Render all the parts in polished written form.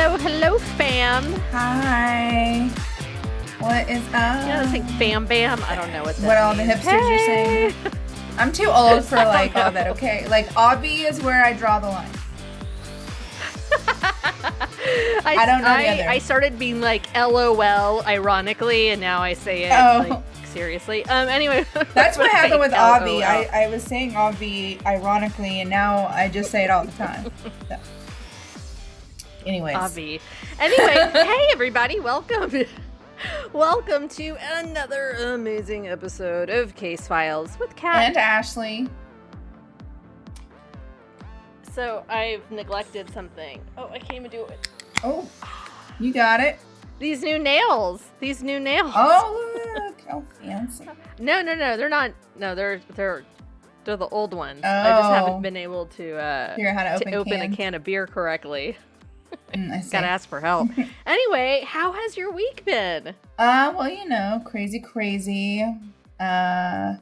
Hello, fam. Hi. What is up? Yeah, I think bam, bam. I don't know what that What all the means. hipsters are saying. I'm too old for like all that, okay? Like, obvi is where I draw the line. I don't know the other. I started being like LOL ironically, and now I say it like seriously. Anyway. That's what happened with obvi. LOL. I was saying obvi ironically, and now I just say it all the time. So. Anyways. Obvi. Anyway, hey everybody, welcome. Welcome to another amazing episode of Case Files with Kat and Ashley. So I've neglected something. Oh, I can't even do it. Oh, you got it. These new nails. Oh, look how fancy. No, they're not. No, they're the old ones. Oh. I just haven't been able to figure out how to open a can of beer correctly. I see. Gotta ask for help. Anyway, how has your week been? Well, you know, crazy. My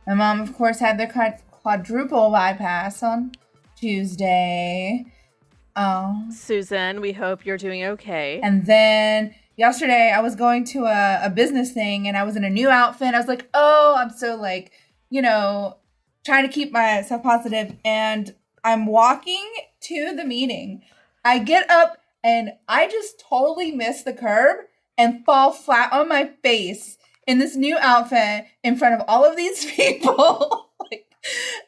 mom, of course, had their quadruple bypass on Tuesday. Susan, we hope you're doing okay. And then yesterday I was going to a business thing and I was in a new outfit. I was like, oh, I'm so like, you know, trying to keep myself positive. And I'm walking to the meeting. I get up and I just totally miss the curb and fall flat on my face in this new outfit in front of all of these people.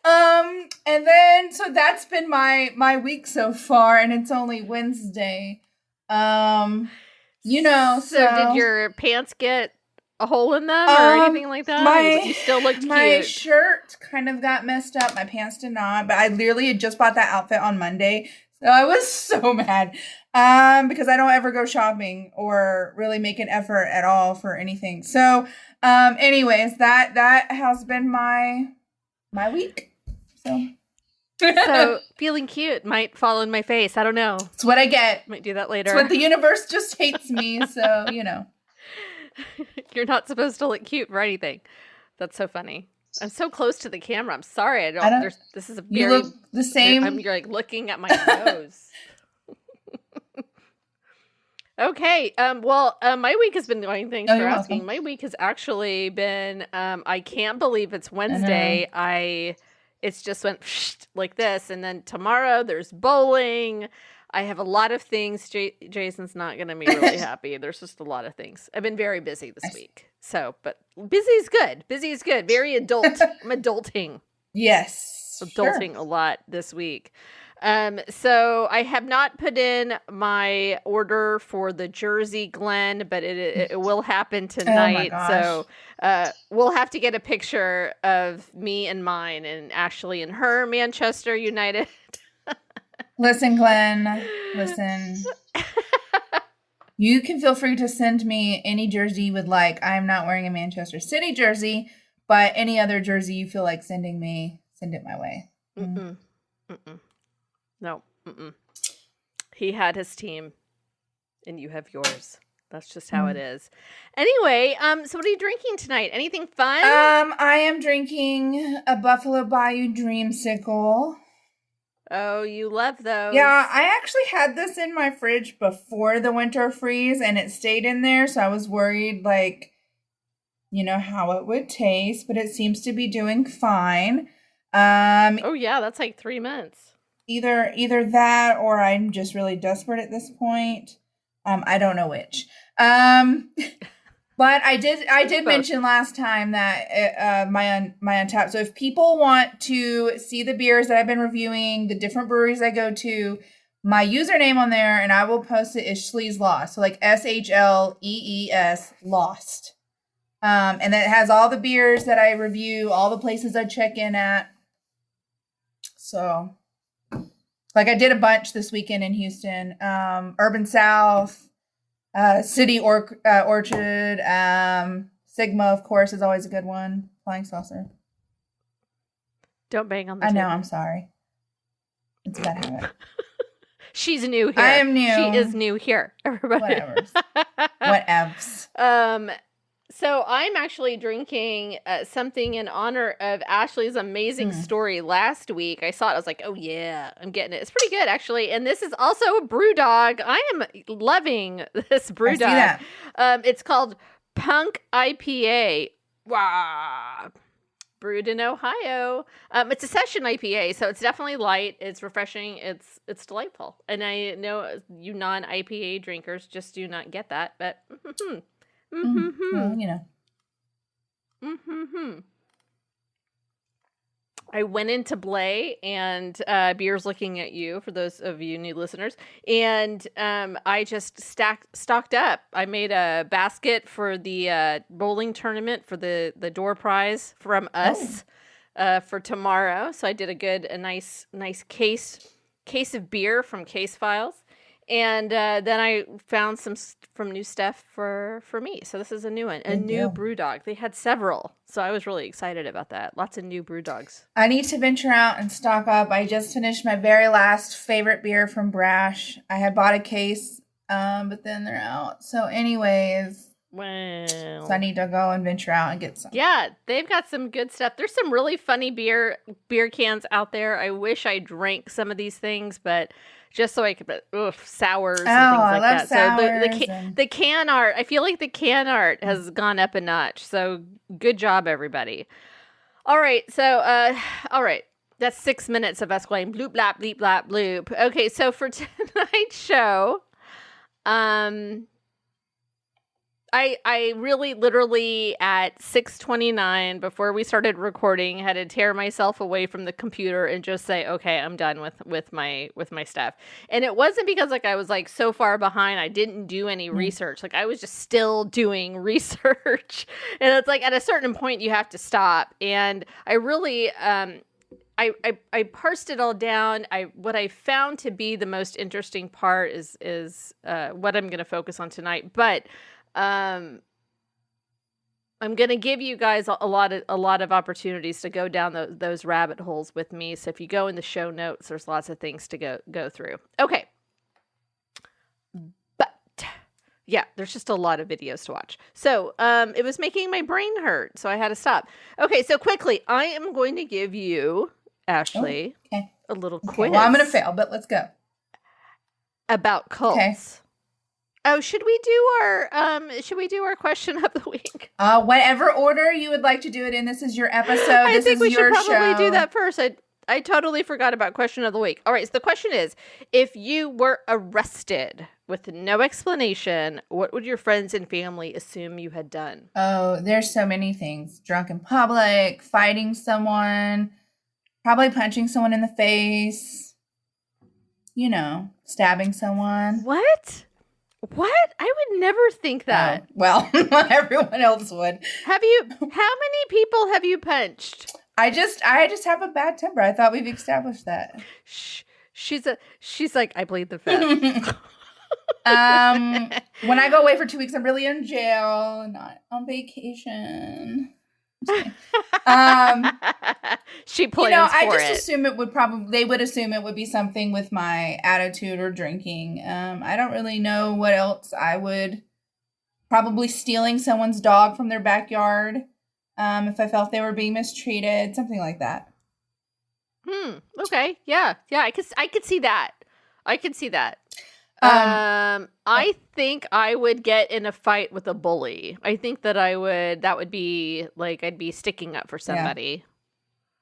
And then, so that's been my week so far, and it's only Wednesday. You know, so did your pants get a hole in them or anything like that? You still looked cute. My shirt kind of got messed up. My pants did not, but I literally had just bought that outfit on Monday. So I was so mad, because I don't ever go shopping or really make an effort at all for anything. So, anyways, that has been my week. So feeling cute might fall in my face. I don't know. It's what I get. Might do that later. It's what the universe just hates me. So, you know. You're not supposed to look cute for anything. That's so funny. I'm so close to the camera. I'm sorry. I don't this is a very... You look the same. You're like looking at my nose. Okay. My week has been going. Thanks for asking. Welcome. My week has actually been, I can't believe it's Wednesday. It's just went like this. And then tomorrow there's bowling. I have a lot of things. Jason's not going to be really happy. There's just a lot of things. I've been very busy this week. So, but busy is good. Busy is good. Very adult. I'm adulting. Yes. Adulting a lot this week. So I have not put in my order for the Jersey Glen, but it will happen tonight. Oh so we'll have to get a picture of me and mine and Ashley and her Manchester United. Listen, Glenn, listen. You can feel free to send me any jersey you would like. I'm not wearing a Manchester City jersey, but any other jersey you feel like sending me, send it my way. No. He had his team, and you have yours. That's just how it is. Anyway, so what are you drinking tonight? Anything fun? I am drinking a Buffalo Bayou Dreamsicle. Oh, you love those. Yeah, I actually had this in my fridge before the winter freeze, and it stayed in there, so I was worried, like, you know, how it would taste, but it seems to be doing fine. Oh, yeah, that's like 3 months. Either that, or I'm just really desperate at this point. I don't know which. But I did mention last time that my Untapped. So if people want to see the beers that I've been reviewing, the different breweries I go to, my username on there, and I will post it, is Schlees Lost. So like SHLEES Lost. And it has all the beers that I review, all the places I check in at. So, like I did a bunch this weekend in Houston. Urban South. City Orchard, Sigma, of course, is always a good one. Flying Saucer. Don't bang on the table. table. I know, I'm sorry. It's a bad habit. She's new here. I am new. She is new here, everybody. Whatevs. So I'm actually drinking something in honor of Ashley's amazing story last week. I saw it. I was like, oh, yeah, I'm getting it. It's pretty good, actually. And this is also a brew dog. I am loving this brew dog. It's called Punk IPA. Wow. Brewed in Ohio. It's a session IPA, so it's definitely light. It's refreshing. It's delightful. And I know you non-IPA drinkers just do not get that, but... Well, you know. I went into Blay and Beer's Looking at You, for those of you new listeners, and I just stocked up. I made a basket for the bowling tournament for the door prize from us for tomorrow. So I did a nice case of beer from Case Files. And then I found some new stuff for me. So this is a new one, a new brew dog. They had several, so I was really excited about that. Lots of new brew dogs. I need to venture out and stock up. I just finished my very last favorite beer from Brash. I had bought a case, but then they're out. So anyways, so I need to go and venture out and get some. Yeah, they've got some good stuff. There's some really funny beer cans out there. I wish I drank some of these things, but... just so I could, sours and things like that. Sours so the can art, I feel like the can art has gone up a notch. So good job, everybody. All right. So, that's 6 minutes of us going bloop, blap, bleep, blap, bloop. Okay. So for tonight's show, I really literally at 6:29 before we started recording had to tear myself away from the computer and just say, okay, I'm done with my stuff. And it wasn't because I was so far behind I didn't do any research. I was just still doing research. And it's at a certain point you have to stop. And I really I parsed it all down. What I found to be the most interesting part is what I'm going to focus on tonight. But I'm going to give you guys a lot of opportunities to go down those rabbit holes with me. So if you go in the show notes, there's lots of things to go through. Okay. But yeah, there's just a lot of videos to watch. So it was making my brain hurt, so I had to stop. Okay, so quickly, I am going to give you, Ashley, a little quiz. Well, I'm going to fail, but let's go. About cults. Okay. Oh, should we do our question of the week? Whatever order you would like to do it in. This is your episode. I think we should probably do that first. I totally forgot about question of the week. All right, so the question is, if you were arrested with no explanation, what would your friends and family assume you had done? Oh, there's so many things. Drunk in public, fighting someone, probably punching someone in the face, stabbing someone. What? I would never think that. Oh, well, everyone else would. How many people have you punched? I just have a bad temper. I thought we've established that. She's like, I plead the fifth. When I go away for 2 weeks, I'm really in jail, not on vacation. She plans for it. I just assume they would assume it would be something with my attitude or drinking. I don't really know what else I would, probably stealing someone's dog from their backyard. If I felt they were being mistreated, something like that. Okay. Yeah. I could see that. I think I would get in a fight with a bully. I think that would be I'd be sticking up for somebody.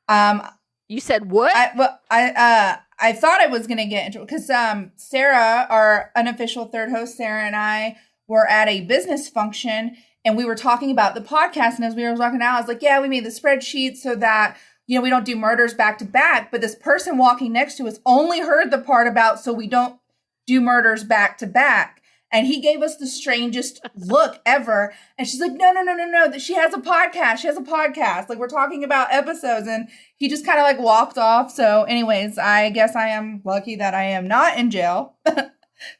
Yeah. You said what? I thought I was going to get into it because Sarah, our unofficial third host, Sarah and I were at a business function and we were talking about the podcast. And as we were walking out, I was like, yeah, we made the spreadsheet so that, we don't do murders back to back. But this person walking next to us only heard the part about so we don't do murders back to back. And he gave us the strangest look ever. And she's like, no. She has a podcast. We're talking about episodes. And he just kind of walked off. So anyways, I guess I am lucky that I am not in jail.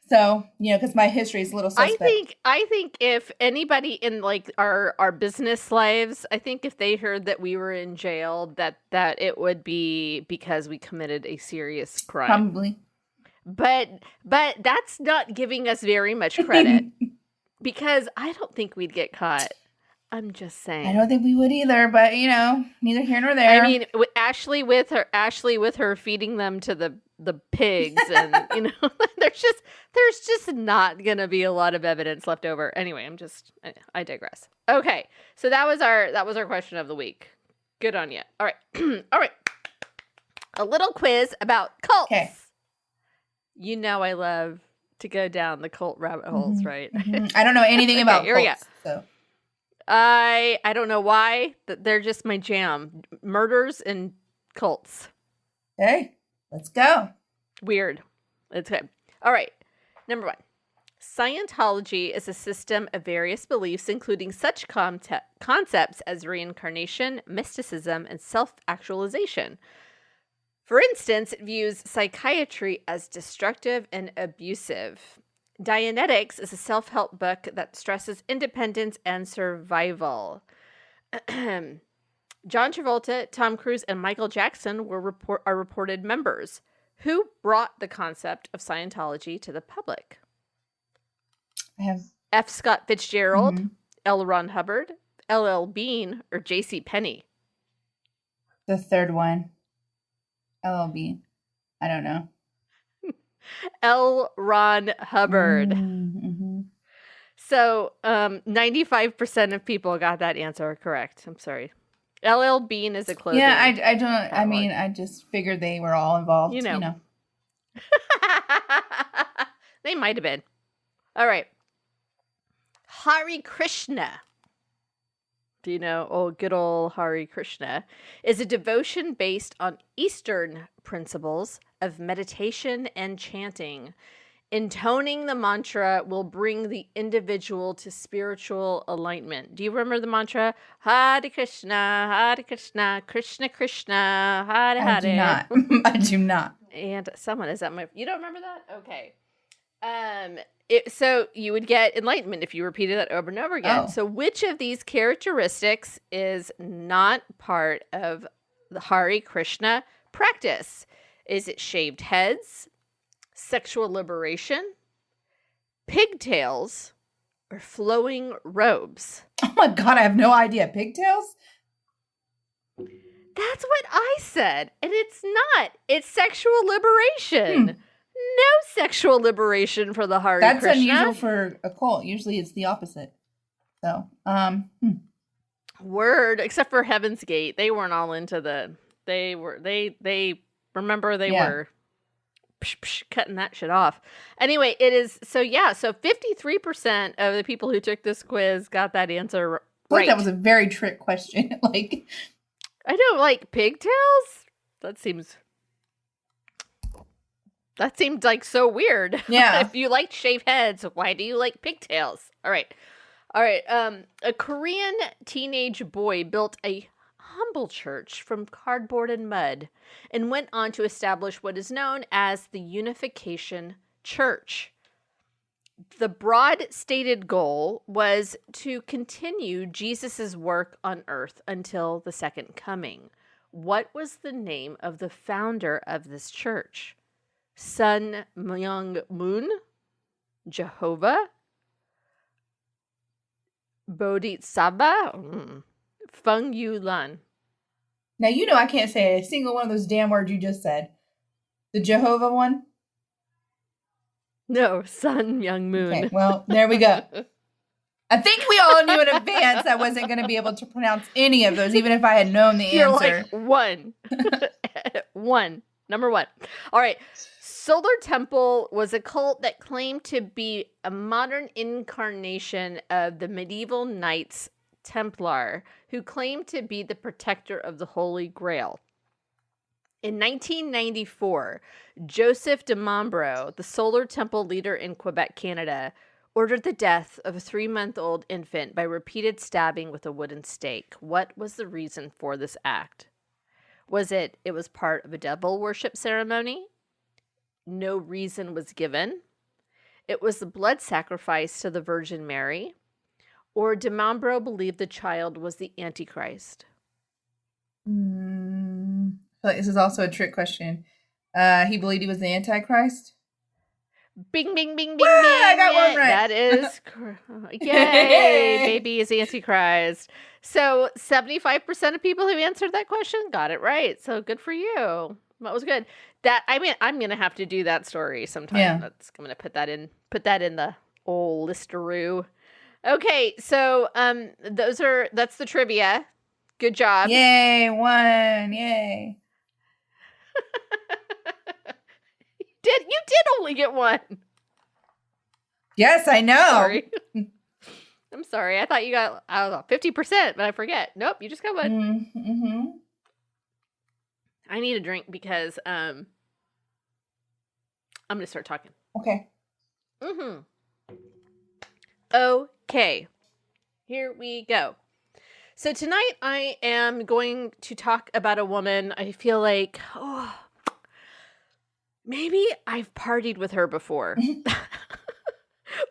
So, because my history is a little suspect. I think if anybody in our business lives, I think if they heard that we were in jail, that it would be because we committed a serious crime. Probably. But that's not giving us very much credit because I don't think we'd get caught. I'm just I saying. don't think we would either, but neither here nor there. I mean, Ashley with her feeding them to the pigs, and there's just not gonna be a lot of evidence left over. Anyway, I digress. Okay, so that was our question of the week. Good on you. All right, all right. A little quiz about cults. Okay. I love to go down the cult rabbit holes, right? I don't know anything about cults. Here we go. So. I don't know why. They're just my jam. Murders and cults. Okay, let's go. Weird. It's good. All right. Number 1. Scientology is a system of various beliefs, including such concepts as reincarnation, mysticism, and self-actualization. For instance, it views psychiatry as destructive and abusive. Dianetics is a self-help book that stresses independence and survival. John Travolta, Tom Cruise, and Michael Jackson are reported members. Who brought the concept of Scientology to the public? I have F. Scott Fitzgerald, L. Ron Hubbard, L.L. Bean, or J.C. Penney? The third one. L.L. Bean. I don't know. L. Ron Hubbard. So 95% of people got that answer correct. I'm sorry. L.L. Bean is a clothing. Yeah, I don't. Catalog. I mean, I just figured they were all involved. They might have been. All right. Hare Krishna. Do you know? Oh, good old Hare Krishna is a devotion based on Eastern principles of meditation and chanting. Intoning the mantra will bring the individual to spiritual alignment. Do you remember the mantra? Hare Krishna, Krishna Krishna, Hare Hare. I do not. I do not. And someone is that my... You don't remember that? Okay. So you would get enlightenment if you repeated that over and over again. Oh. So which of these characteristics is not part of the Hare Krishna practice? Is it shaved heads, sexual liberation, pigtails, or flowing robes? Oh my God, I have no idea. Pigtails? That's what I said. And it's not. It's sexual liberation. No sexual liberation for the Hare Krishna. That's unusual for a cult. Usually it's the opposite. So, Word, except for Heaven's Gate. They weren't all into they were cutting that shit off. Anyway, it is, so 53% of the people who took this quiz got that answer right. That was a very trick question. I don't like pigtails? That seems like so weird. Yeah. If you like shaved heads, why do you like pigtails? All right. A Korean teenage boy built a humble church from cardboard and mud and went on to establish what is known as the Unification Church. The broad stated goal was to continue Jesus' work on earth until the second coming. What was the name of the founder of this church? Sun Myung Moon, Jehovah, Bodhisattva, Feng Yu Lan. Now, I can't say a single one of those damn words you just said. The Jehovah one? No, Sun Myung Moon. Okay, well, there we go. I think we all knew in advance I wasn't going to be able to pronounce any of those, even if I had known the answer. You're like one. Number 1. All right. Solar Temple was a cult that claimed to be a modern incarnation of the medieval Knights Templar, who claimed to be the protector of the Holy Grail. In 1994, Joseph de Montbreau, the Solar Temple leader in Quebec, Canada, ordered the death of a 3-month-old infant by repeated stabbing with a wooden stake. What was the reason for this act? Was it was part of a devil worship ceremony? No reason was given. It was a blood sacrifice to the Virgin Mary. Or de Montbreau believed the child was the Antichrist? I feel like this is also a trick question. He believed he was the Antichrist? Bing, bing, bing, bing, Wah, bing. I got one right. That is, yay, baby is Antichrist. So 75% of people who answered that question got it right. So good for you. That was good. I'm going to have to do that story sometime. Yeah. I'm going to put that in the old listeroo. Okay. So, that's the trivia. Good job. Yay. One. Yay. You did only get one. Yes, I know. Sorry. I'm sorry. I thought you got, I don't know, 50%, but I forget. Nope, you just got one. Mm-hmm. I need a drink because I'm going to start talking. Okay. Okay. Here we go. So tonight I am going to talk about a woman I feel like, maybe I've partied with her before.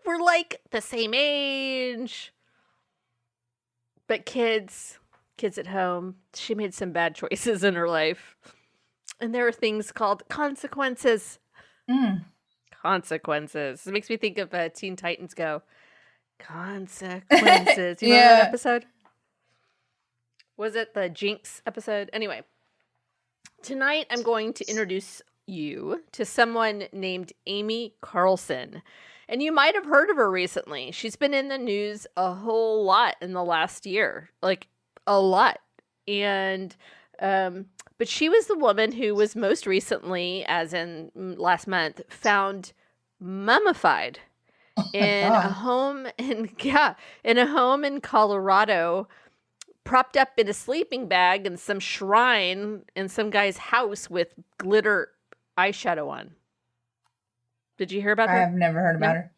We're like the same age. But kids at home, she made some bad choices in her life. And there are things called consequences. Consequences. It makes me think of Teen Titans Go. Consequences. You remember that episode? Was it the Jinx episode? Anyway, tonight I'm going to introduce you to someone named Amy Carlson. And you might have heard of her recently. She's been in the news a whole lot in the last year. Like, a lot. And, but she was the woman who was most recently, as in last month, found mummified in a home in Colorado, propped up in a sleeping bag in some shrine in some guy's house with glitter eyeshadow on. Did you hear about her? I have never heard about her.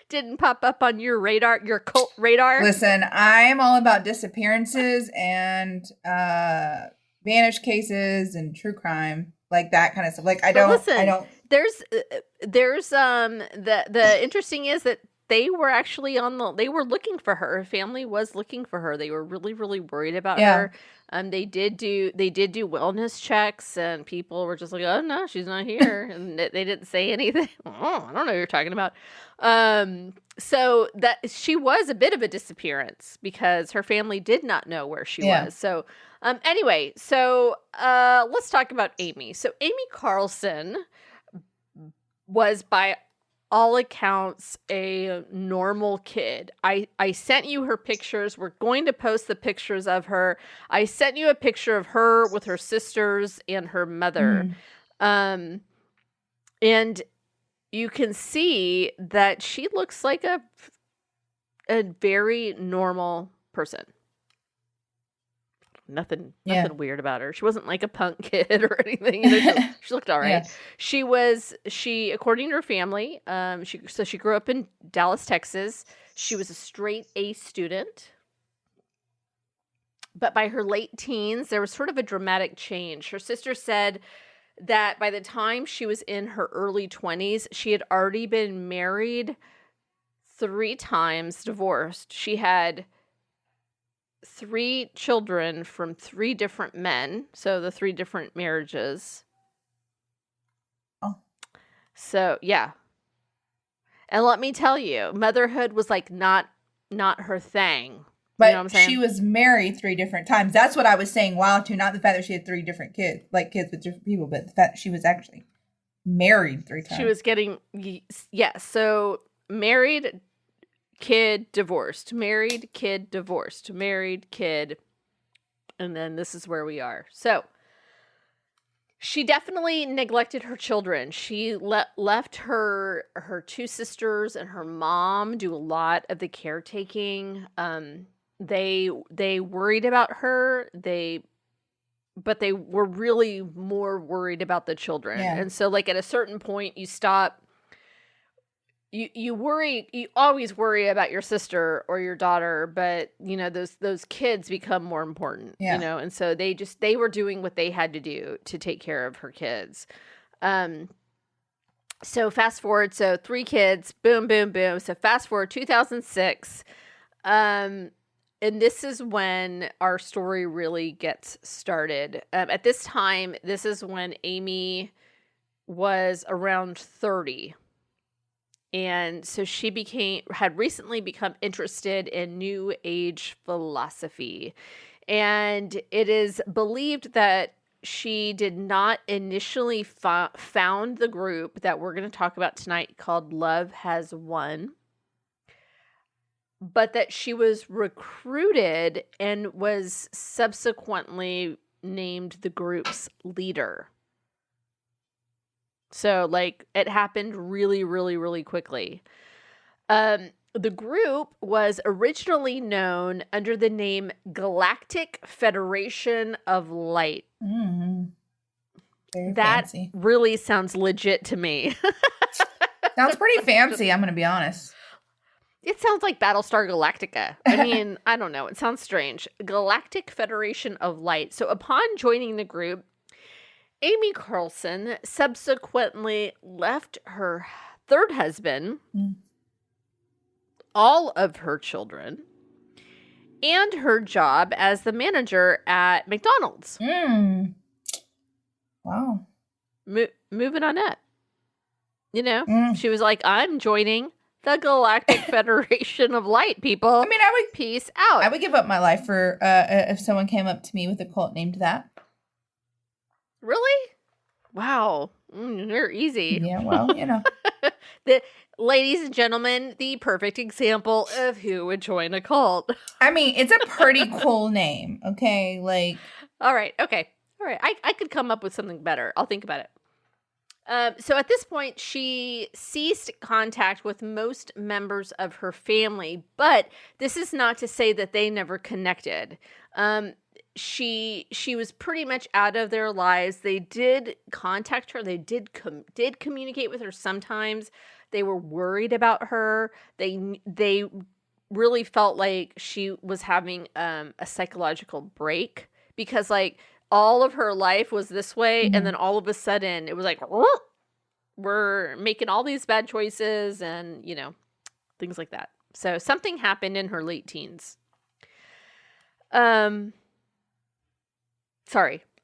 Didn't pop up on your radar, your cult radar? Listen, I'm all about disappearances and vanished cases and true crime, like that kind of stuff. Like I don't. There's the interesting is that they were actually they were looking for her. Her family was looking for her. They were really, really worried about her. They did do wellness checks, and people were just like, "Oh no, she's not here," and they didn't say anything. Oh, I don't know what you're talking about. So that she was a bit of a disappearance because her family did not know where she was. So, anyway, let's talk about Amy. So Amy Carlson was by all accounts a normal kid. I sent you her pictures. We're going to post the pictures of her. I sent you a picture of her with her sisters and her mother. And you can see that she looks like a very normal person. Nothing weird about her. She wasn't like a punk kid or anything. She looked all right. Yeah. She, according to her family, she grew up in Dallas, Texas. She was a straight A student. But by her late teens, there was sort of a dramatic change. Her sister said that by the time she was in her early 20s, she had already been married 3 times, divorced. She had 3 children from 3 different men. So the 3 different marriages. Oh. So, yeah. And let me tell you, motherhood was like not her thing. But you know what I'm saying? She was married 3 different times. That's what I was saying wow to, not the fact that she had 3 different kids, like kids with different people, but the fact that she was actually married 3 times. She was getting, so married, kid, divorced, married, kid, divorced, married, kid, and then this is where we are. So she definitely neglected her children. She left her 2 sisters and her mom do a lot of the caretaking. They worried about her. But they were really more worried about the children. Yeah. And so like at a certain point you stop. You always worry about your sister or your daughter, but you know, those kids become more important, you know? And so they were doing what they had to do to take care of her kids. So fast forward, 3 kids, boom, boom, boom. So fast forward 2006. And this is when our story really gets started. At this time, this is when Amy was around 30. And so she had recently become interested in New Age philosophy. And it is believed that she did not initially found the group that we're going to talk about tonight called Love Has Won, but that she was recruited and was subsequently named the group's leader. So, like, it happened really, really, really quickly. The group was originally known under the name Galactic Federation of Light. Very that fancy. Really sounds legit to me. Sounds pretty fancy, I'm going to be honest. It sounds like Battlestar Galactica. I mean, I don't know. It sounds strange. Galactic Federation of Light. So upon joining the group, Amy Carlson subsequently left her third husband, all of her children, and her job as the manager at McDonald's. Wow. Moving on up. You know, she was like, I'm joining the Galactic Federation of Light, people. I mean, peace out. I would give up my life for if someone came up to me with a cult named that. Really? Wow. They're easy. Yeah, well, you know. Ladies and gentlemen, the perfect example of who would join a cult. I mean, it's a pretty cool name, okay? Like, all right, okay. All right, I could come up with something better. I'll think about it. So at this point, she ceased contact with most members of her family, but this is not to say that they never connected. She was pretty much out of their lives. They did contact her. They did communicate with her sometimes. They were worried about her. They really felt like she was having a psychological break because, like, all of her life was this way, and then all of a sudden it was like, we're making all these bad choices and, you know, things like that. So something happened in her late teens. Sorry,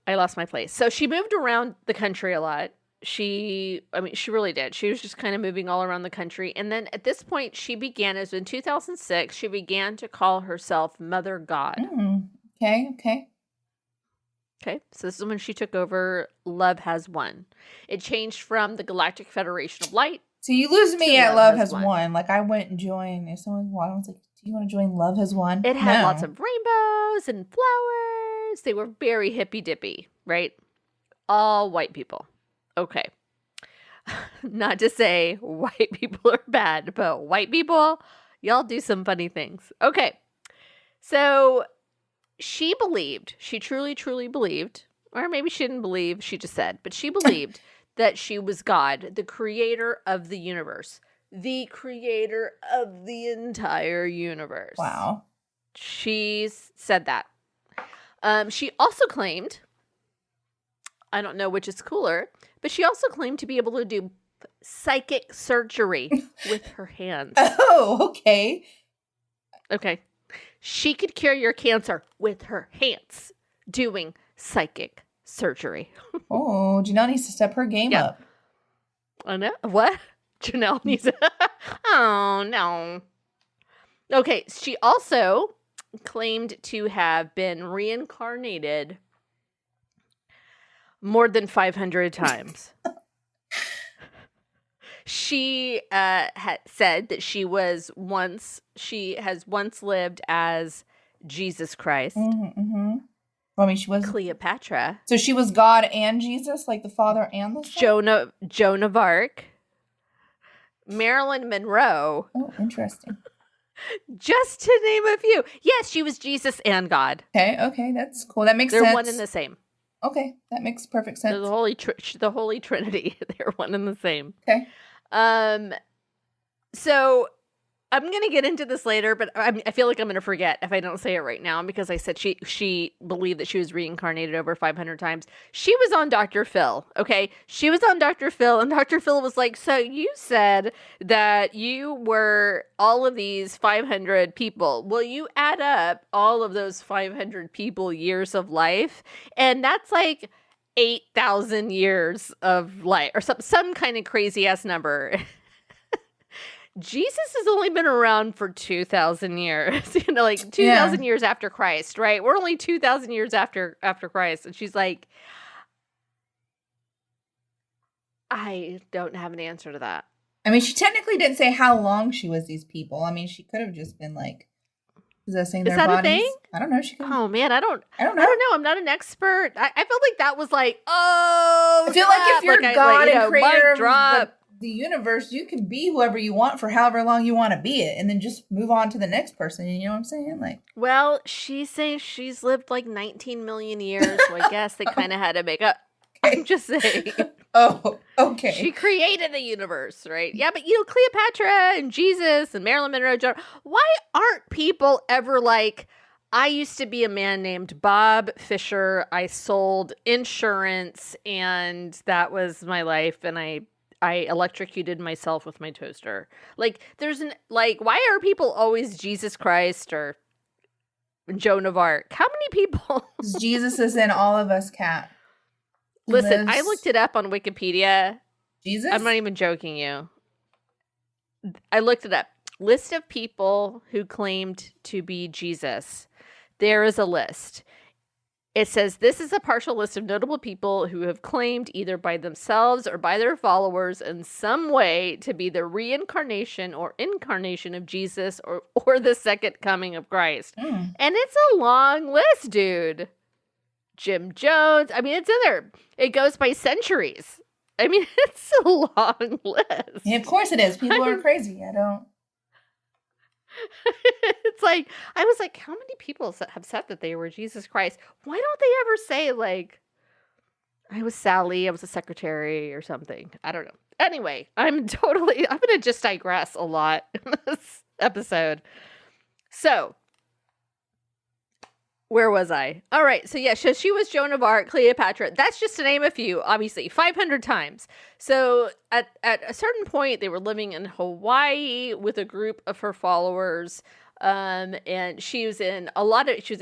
I lost my place. So she moved around the country a lot. She really did. She was just kind of moving all around the country. And then at this point, as in 2006, she began to call herself Mother God. Okay. Okay, so this is when she took over Love Has Won. It changed from the Galactic Federation of Light. So you lose me at Love Has Won. Like, I went and joined. If someone was like, do you want to join Love Has Won? It had lots of rainbows and flowers. They were very hippy-dippy, right? All white people. Okay. Not to say white people are bad, but white people, y'all do some funny things. Okay. So she truly, truly believed, or maybe she didn't believe, she just said, but she believed that she was God, the creator of the universe, the creator of the entire universe. Wow. She said that. She also claimed, I don't know which is cooler, but she also claimed to be able to do psychic surgery with her hands. Oh, okay. Okay. She could cure your cancer with her hands doing psychic surgery. Oh, Janelle needs to step her game up. I know. What? Janelle needs to... Oh, no. Okay. She also claimed to have been reincarnated more than 500 times. She had said that she has once lived as Jesus Christ. Well, I mean, she was Cleopatra. So she was God and Jesus, like the Father and the Son? Joan of Arc. Marilyn Monroe. Oh, interesting. Just to name a few. Yes, she was Jesus and God. Okay, that's cool. That makes sense. They're one and the same. Okay, that makes perfect sense. The Holy Trinity. They're one and the same. Okay. So I'm going to get into this later, but I feel like I'm going to forget if I don't say it right now because I said she believed that she was reincarnated over 500 times. She was on Dr. Phil, okay? She was on Dr. Phil, and Dr. Phil was like, so you said that you were all of these 500 people. Well, you add up all of those 500 people years of life, and that's like 8,000 years of life or some kind of crazy ass number. Jesus has only been around for 2,000 years, like 2,000 years after Christ, right? We're only 2,000 years after Christ. And she's like, I don't have an answer to that. I mean, she technically didn't say how long she was these people. I mean, she could have just been like possessing their bodies. Is that a thing? I don't know. She could. Oh man, I don't know. I'm not an expert. I felt like that was like, I feel like if you're God and creator of the universe, you can be whoever you want for however long you want to be it, and then just move on to the next person. You know what I'm saying? Like, well, she's saying she's lived like 19 million years, so I guess they kind of had to make up. Okay. I'm just saying. Oh, okay. She created the universe, right? Yeah, but Cleopatra and Jesus and Marilyn Monroe, why aren't people ever like, I used to be a man named Bob Fisher. I sold insurance and that was my life. And I electrocuted myself with my toaster. Like, why are people always Jesus Christ or Joan of Arc? How many people? Jesus is in all of us, Kat. Listen, I looked it up on Wikipedia. Jesus? I'm not even joking you. I looked it up. List of people who claimed to be Jesus. There is a list. It says, this is a partial list of notable people who have claimed either by themselves or by their followers in some way to be the reincarnation or incarnation of Jesus or the second coming of Christ. And it's a long list, dude. Jim Jones. I mean, it's in there. It goes by centuries. I mean, it's a long list. Yeah, of course it is. People are crazy. I don't. It's like, I was like, how many people have said that they were Jesus Christ? Why don't they ever say, like, I was Sally, I was a secretary or something? I don't know. Anyway, I'm going to just digress a lot in this episode. So, where was I? All right. So, yeah, so she was Joan of Arc, Cleopatra. That's just to name a few, obviously, 500 times. So, at a certain point, they were living in Hawaii with a group of her followers. And she was in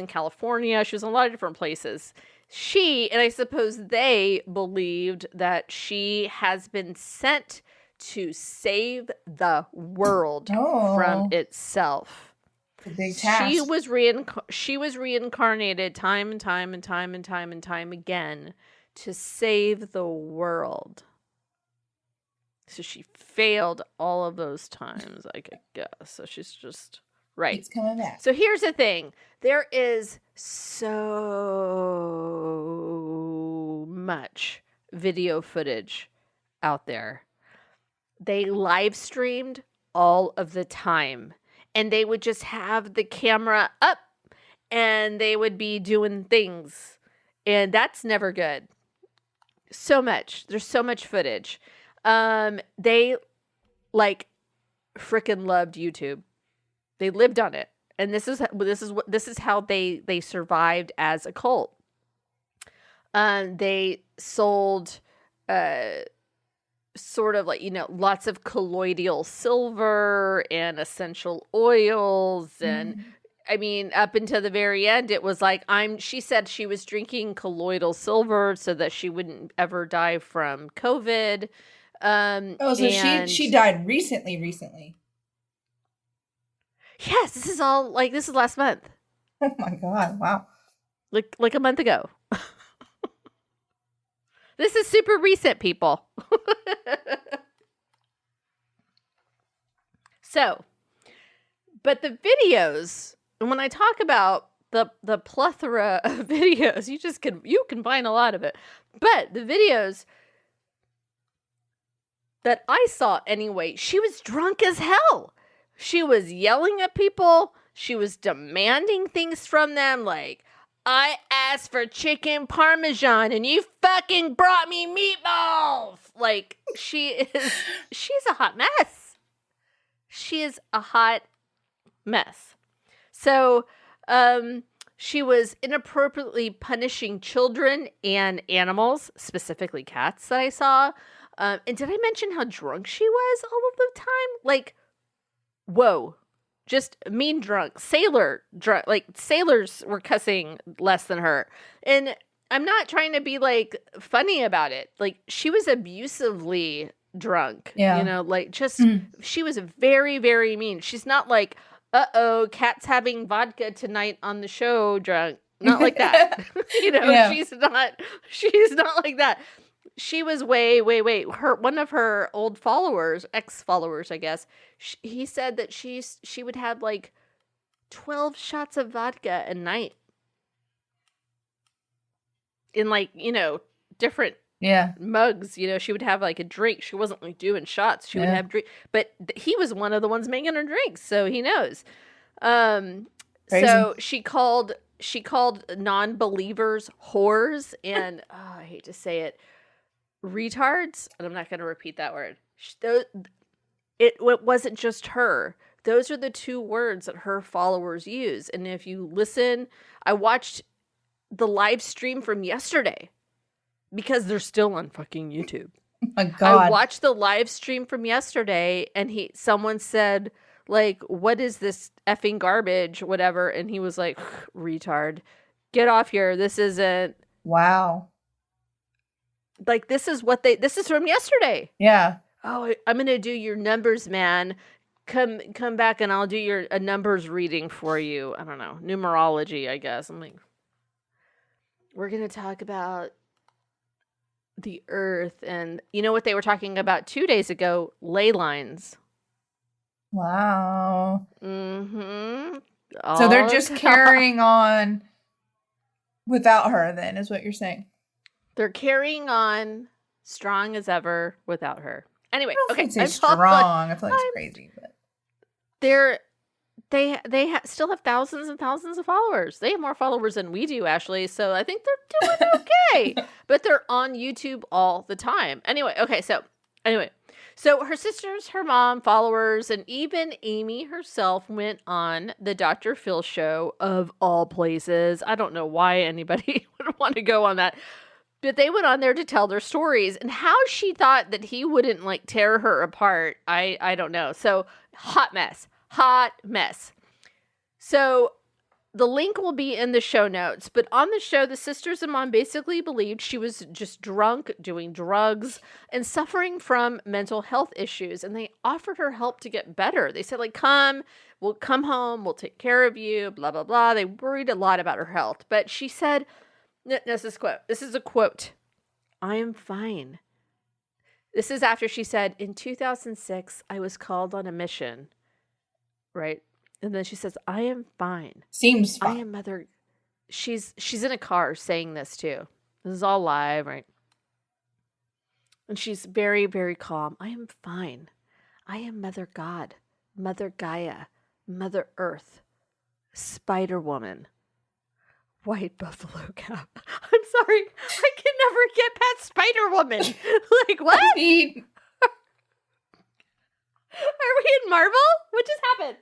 California. She was in a lot of different places. And I suppose they believed that she has been sent to save the world from itself. Big task. She was reincarnated time and time and time and time and time again to save the world. So she failed all of those times, I could guess. So she's just right. It's coming back. So here's the thing. There is so much video footage out there. They live streamed all of the time. And they would just have the camera up and they would be doing things. And that's never good. So much. There's so much footage. They like freaking loved YouTube. They lived on it. And this is how they survived as a cult. They sold sort of like, lots of colloidal silver and essential oils. And I mean, up until the very end, it was like, she said she was drinking colloidal silver so that she wouldn't ever die from COVID. So she died recently. Yes, this is last month. Oh my God. Wow. Like a month ago. This is super recent, people. So, but the videos, and when I talk about the plethora of videos, you can find a lot of it. But the videos that I saw anyway, she was drunk as hell. She was yelling at people. She was demanding things from them like, I asked for chicken parmesan and you fucking brought me meatballs. Like, she's a hot mess. She is a hot mess. So, she was inappropriately punishing children and animals, specifically cats that I saw. And did I mention how drunk she was all of the time? Like, whoa. Just mean drunk, sailor drunk, like sailors were cussing less than her. And I'm not trying to be like funny about it. Like she was abusively drunk. Yeah. You know, like just she was very, very mean. She's not like, Kat's having vodka tonight on the show drunk. Not like that. You know, she's not like that. She was way. One of her old followers, ex-followers, I guess, he said that she would have like 12 shots of vodka a night. In like, you know, different mugs, you know, she would have like a drink. She wasn't like doing shots. She would have drink, but he was one of the ones making her drinks, so he knows. So she called non-believers whores and I hate to say it, retards. And I'm not going to repeat that word. It wasn't just her. Those are the two words that her followers use. And if you listen, I watched the live stream from yesterday because they're still on fucking YouTube. Oh my God. I watched the live stream from yesterday and someone said like, what is this effing garbage, whatever. And he was like, retard, get off here. This isn't. Wow. Like, this is from yesterday. Yeah. Oh, I'm going to do your numbers, man. Come back and I'll do a numbers reading for you. I don't know. Numerology, I guess. I'm like, we're going to talk about the earth. And you know what they were talking about 2 days ago? Ley lines. Wow. Mm-hmm. So they're just carrying on without her then, is what you're saying. They're carrying on strong as ever without her. Anyway, okay. I'm strong. I feel like it's crazy, but they still have thousands and thousands of followers. They have more followers than we do, Ashley. So I think they're doing okay. But they're on YouTube all the time. Anyway, okay. So her sisters, her mom, followers, and even Amy herself went on the Dr. Phil show of all places. I don't know why anybody would want to go on that. But they went on there to tell their stories, and how she thought that he wouldn't like tear her apart, I don't know. So hot mess. So the link will be in the show notes, but on the show, the sisters and mom basically believed she was just drunk, doing drugs, and suffering from mental health issues, and they offered her help to get better. They said, like, we'll come home, we'll take care of you, blah, blah, blah. They worried a lot about her health, but she said, this is a quote. I am fine. This is after she said, in 2006, I was called on a mission, right? And then she says, I am fine. Seems fine. I am mother. She's in a car saying this too. This is all live, right? And she's very, very calm. I am fine. I am Mother God, Mother Gaia, Mother Earth, Spider Woman, White Buffalo Cap. I'm sorry. I can never get past Spider Woman. Like, what? Are we in Marvel? What just happened?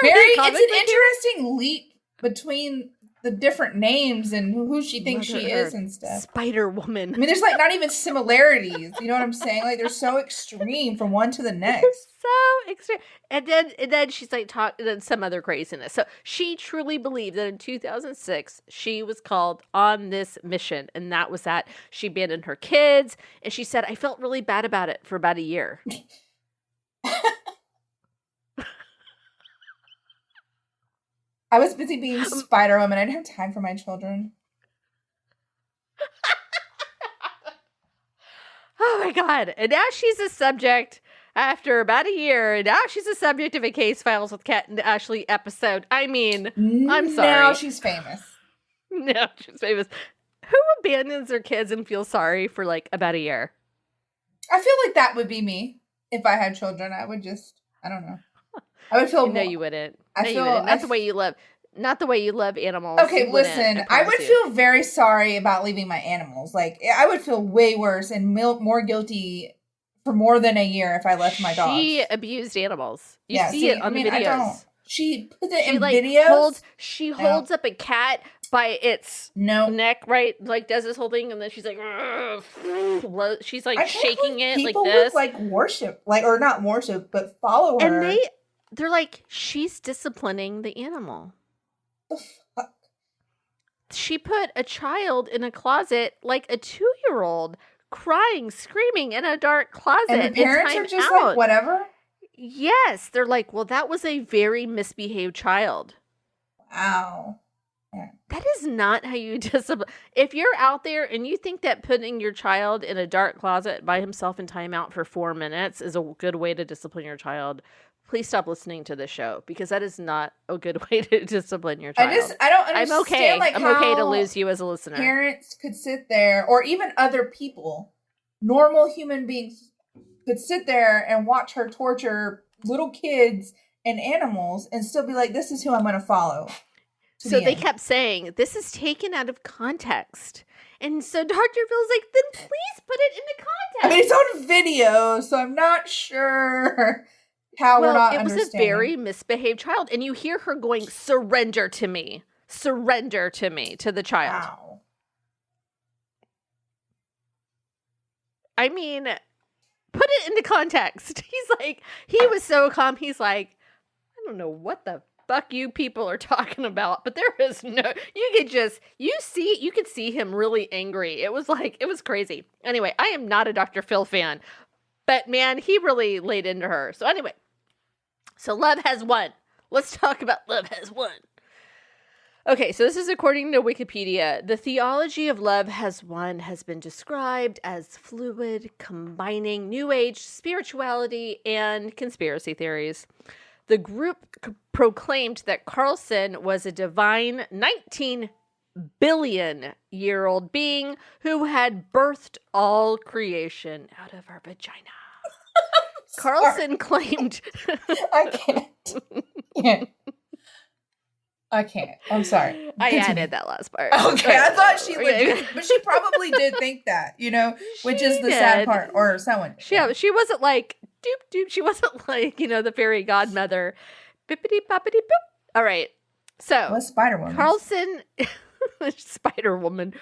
It's an interesting leap between the different names and who she thinks Mother she Earth, is and stuff. Spider Woman. I mean, there's like not even similarities. You know what I'm saying? Like they're so extreme from one to the next. So extreme. And then she's like then some other craziness. So she truly believed that in 2006 she was called on this mission, and that was that. She abandoned her kids, and she said, I felt really bad about it for about a year. I was busy being Spider Woman. I didn't have time for my children. Oh my God. And now she's a subject after about a year. And now she's a subject of a Case Files with Kat and Ashley episode. I mean, I'm sorry. Now she's famous. No, she's famous. Who abandons their kids and feels sorry for like about a year? I feel like that would be me. If I had children, I would just, I don't know. I would feel. No, you wouldn't. You wouldn't. Not the way you love. Not the way you love animals. Okay, listen. I would feel very sorry about leaving my animals. Like I would feel way worse and more guilty for more than a year if I left my dogs. She abused animals. You see it on the videos. She puts it in videos. She holds up a cat by its neck, right? Like does this whole thing, and then she's like, she's like shaking it like this. People like worship, or not worship, but follow her. And they're like, she's disciplining the animal. The fuck? she put a child in a closet like a 2-year-old, crying, screaming in a dark closet. And the parents are just like, whatever? Yes. They're like, well, that was a very misbehaved child. Wow. Yeah. That is not how you discipline. If you're out there and you think that putting your child in a dark closet by himself in timeout for 4 minutes is a good way to discipline your child, please stop listening to this show, because that is not a good way to discipline your child. I don't understand. I'm okay. Like, I'm okay to lose you as a listener. Parents could sit there, or even other people, normal human beings, could sit there and watch her torture little kids and animals and still be like, this is who I'm going to follow. So they kept saying, this is taken out of context. And so Dr. Phil's like, then please put it into context. I mean, it's on video, so I'm not sure how we're not understanding. It was a very misbehaved child. And you hear her going, surrender to me to the child. Wow. I mean, put it into context. He was so calm. He's like, I don't know what the fuck you people are talking about, but there is no, you could see him really angry. It was crazy. Anyway, I am not a Dr. Phil fan, but man, he really laid into her. So anyway, so love has won. Let's talk about love has won. Okay, so this is according to Wikipedia. The theology of love has won has been described as fluid, combining New Age spirituality and conspiracy theories. The group proclaimed that Carlson was a divine 19 billion-year-old being who had birthed all creation out of her vagina. Carlson claimed... I can't. I'm sorry. I added that last part. Okay, I thought she would, but she probably did think that, which is the sad part, or someone. Yeah, she wasn't like, doop, doop. She wasn't like, the fairy godmother. Bippity, boppity, boop. All right. So. What's Spider-Woman? Carlson. Spider-Woman.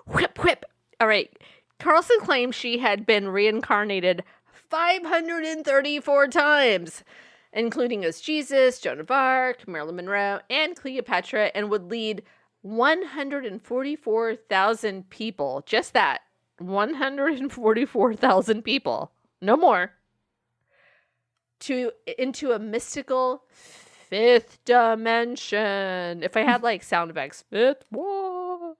Whip, whip. All right. Carlson claimed she had been reincarnated 534 times, including as Jesus, Joan of Arc, Marilyn Monroe, and Cleopatra, and would lead 144,000 people. Just that. 144,000 people. No more. Into a mystical fifth dimension. If I had sound effects. Fifth wall.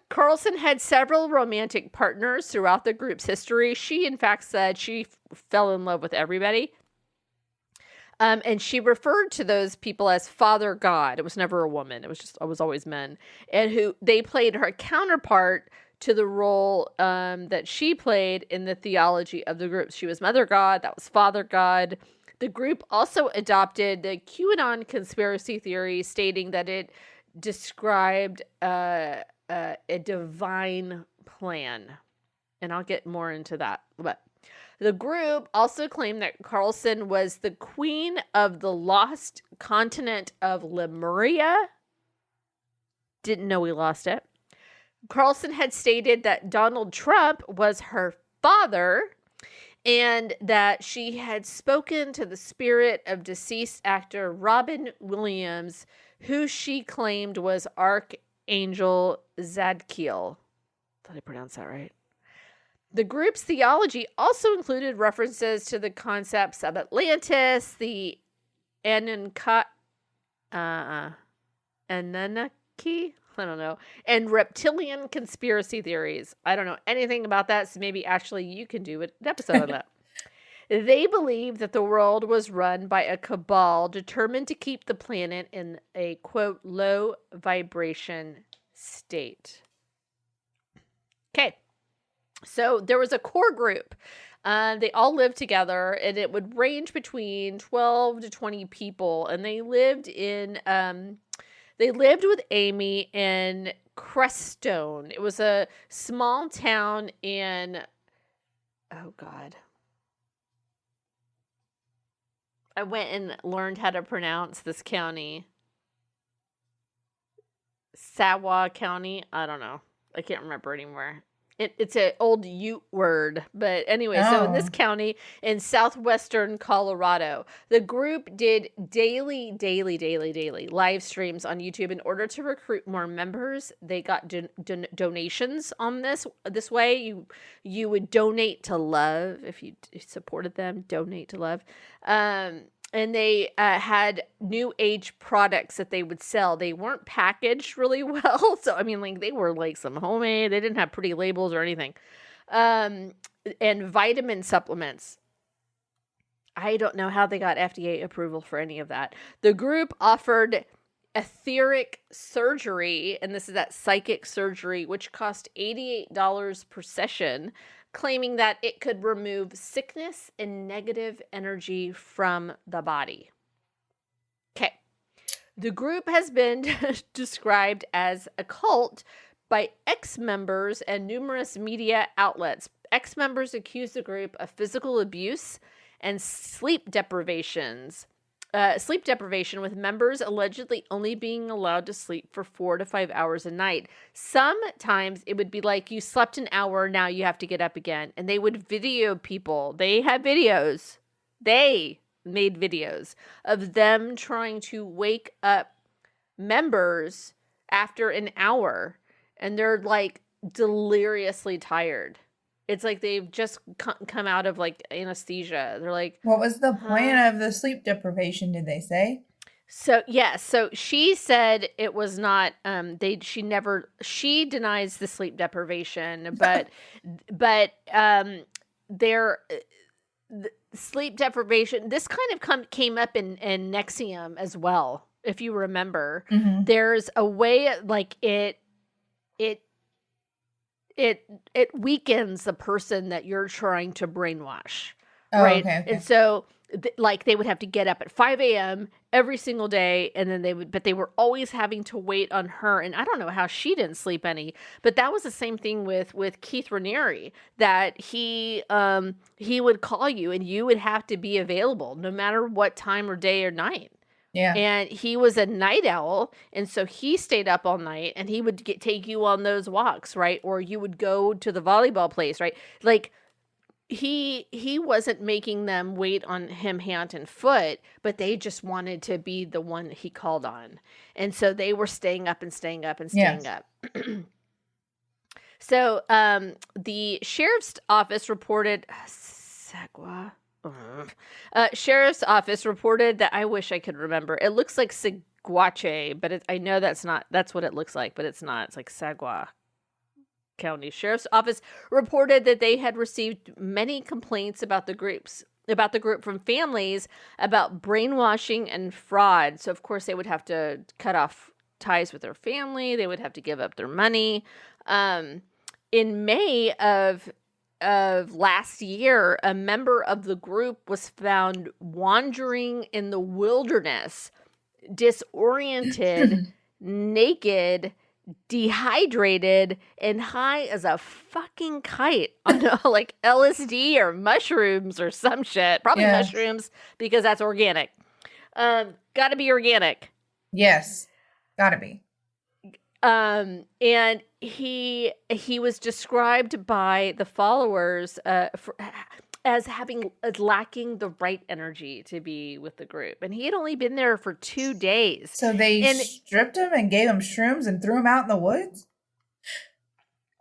Carlson had several romantic partners throughout the group's history. She, in fact, said she fell in love with everybody. And she referred to those people as Father God. It was never a woman. It was always men. And who they played her counterpart to the role that she played in the theology of the group. She was Mother God. That was Father God. The group also adopted the QAnon conspiracy theory, stating that it described a divine plan. And I'll get more into that. But the group also claimed that Carlson was the queen of the lost continent of Lemuria. Didn't know we lost it. Carlson had stated that Donald Trump was her father, and that she had spoken to the spirit of deceased actor Robin Williams, who she claimed was Archangel Zadkiel. Did I pronounce that right? The group's theology also included references to the concepts of Atlantis, the Anunnaki, I don't know, and reptilian conspiracy theories. I don't know anything about that, so maybe actually you can do an episode on that. They believed that the world was run by a cabal determined to keep the planet in a, quote, low vibration state. Okay. So there was a core group. They all lived together, and it would range between 12 to 20 people. And they lived with Amy in Crestone. It was a small town in, oh God. I went and learned how to pronounce this county. Sawa County. I don't know. I can't remember anymore. it's an old Ute word, but anyway, so in this county in southwestern Colorado, the group did daily live streams on YouTube in order to recruit more members. They got donations on this way. You would donate to love if you supported them. Donate to love. And they had new age products that they would sell. They weren't packaged really well. So, I mean, like, they were like some homemade. They didn't have pretty labels or anything. And vitamin supplements. I don't know how they got FDA approval for any of that. The group offered etheric surgery, and this is that psychic surgery, which cost $88 per session, claiming that it could remove sickness and negative energy from the body. Okay. The group has been described as a cult by ex-members and numerous media outlets. Ex-members accuse the group of physical abuse and sleep deprivation, with members allegedly only being allowed to sleep for 4 to 5 hours a night. Sometimes it would be like, you slept an hour, now you have to get up again. And they would video people. They have videos. They made videos of them trying to wake up members after an hour. And they're like deliriously tired. It's like they've just come out of like anesthesia. They're like, what was the point of the sleep deprivation, did they say? So, yes. So she said it was not, she denies the sleep deprivation, but their sleep deprivation, this kind of came up in Nexium as well. If you remember, there's a way like it weakens the person that you're trying to brainwash, right? Okay. And so, like, they would have to get up at 5 a.m. every single day, and then but they were always having to wait on her. And I don't know how she didn't sleep any, but that was the same thing with Keith Raniere, that he would call you and you would have to be available no matter what time or day or night. Yeah. And he was a night owl, and so he stayed up all night, and he would take you on those walks, right? Or you would go to the volleyball place, right? Like, he wasn't making them wait on him hand and foot, but they just wanted to be the one he called on. And so they were staying up and staying up and staying up. So the sheriff's office reported... sheriff's office reported that, I wish I could remember. It looks like Saguache, but I know that's what it looks like, but it's not. It's like Sagua County Sheriff's Office reported that they had received many complaints about the group from families about brainwashing and fraud. So of course they would have to cut off ties with their family. They would have to give up their money. In May of last year, a member of the group was found wandering in the wilderness, disoriented, naked, dehydrated, and high as a fucking kite on like LSD or mushrooms or some shit. Probably mushrooms, because that's organic. Gotta be organic. Yes, gotta be. And he was described by the followers as lacking the right energy to be with the group, and he had only been there for 2 days. So they stripped him and gave him shrooms and threw him out in the woods.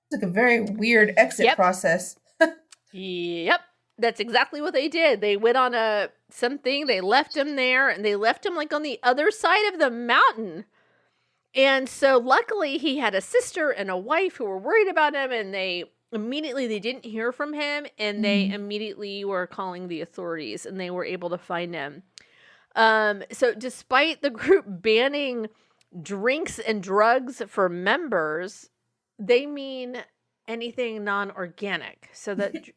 It's like a very weird exit process. Yep, that's exactly what they did. They went on something. They left him there, and they left him like on the other side of the mountain. And so luckily he had a sister and a wife who were worried about him, and they didn't hear from him, and they immediately were calling the authorities, and they were able to find him. So despite the group banning drinks and drugs for members, they mean anything non-organic. So that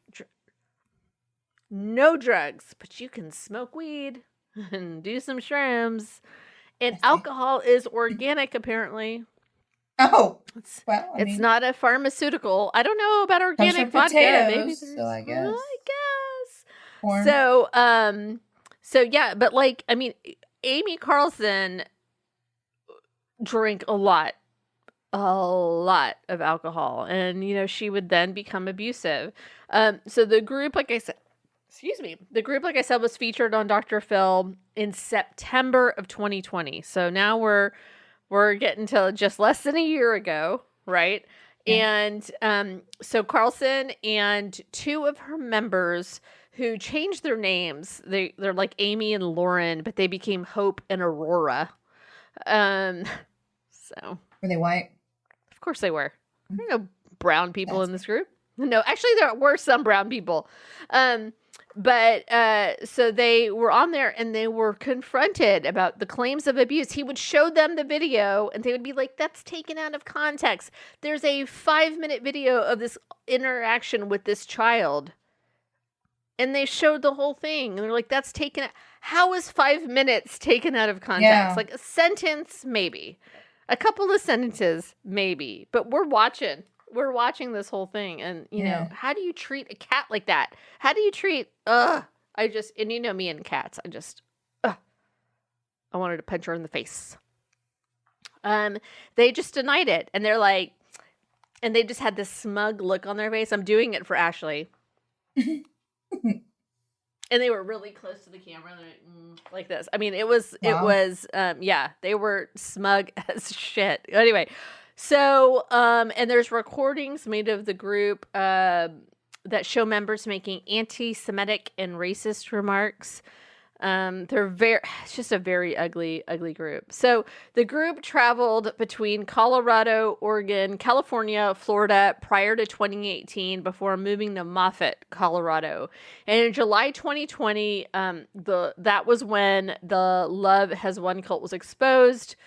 no drugs, but you can smoke weed and do some shrooms. And alcohol is organic, apparently. Oh, it's not a pharmaceutical. I don't know about organic vodka. Potatoes, so I guess. Corn. So yeah, but like, I mean, Amy Carlson drank a lot a lot of alcohol, and she would then become abusive. So the group, like I said, was featured on Dr. Phil in September of 2020. So now we're getting to just less than a year ago, right? Yeah. And so Carlson and two of her members who changed their names, they're like Amy and Lauren, but they became Hope and Aurora. So were they white? Of course they were. There are no brown people in this group. No, actually there were some brown people. But so they were on there and they were confronted about the claims of abuse. He would show them the video and they would be like, that's taken out of context. There's a 5-minute video of this interaction with this child. And they showed the whole thing. And they're like, that's taken out. How is 5 minutes taken out of context? Yeah. Like a sentence, maybe. A couple of sentences, maybe. But we're watching this whole thing. And, you know, how do you treat a cat like that? How do you treat, and you know me and cats. I wanted to punch her in the face. They just denied it. And they're like, and they just had this smug look on their face. I'm doing it for Ashley. And they were really close to the camera, like this. I mean, they were smug as shit. Anyway, so, and there's recordings made of the group that show members making anti-Semitic and racist remarks. It's just a very ugly, ugly group. So the group traveled between Colorado, Oregon, California, Florida prior to 2018 before moving to Moffett, Colorado. And in July 2020, that was when the Love Has Won cult was exposed,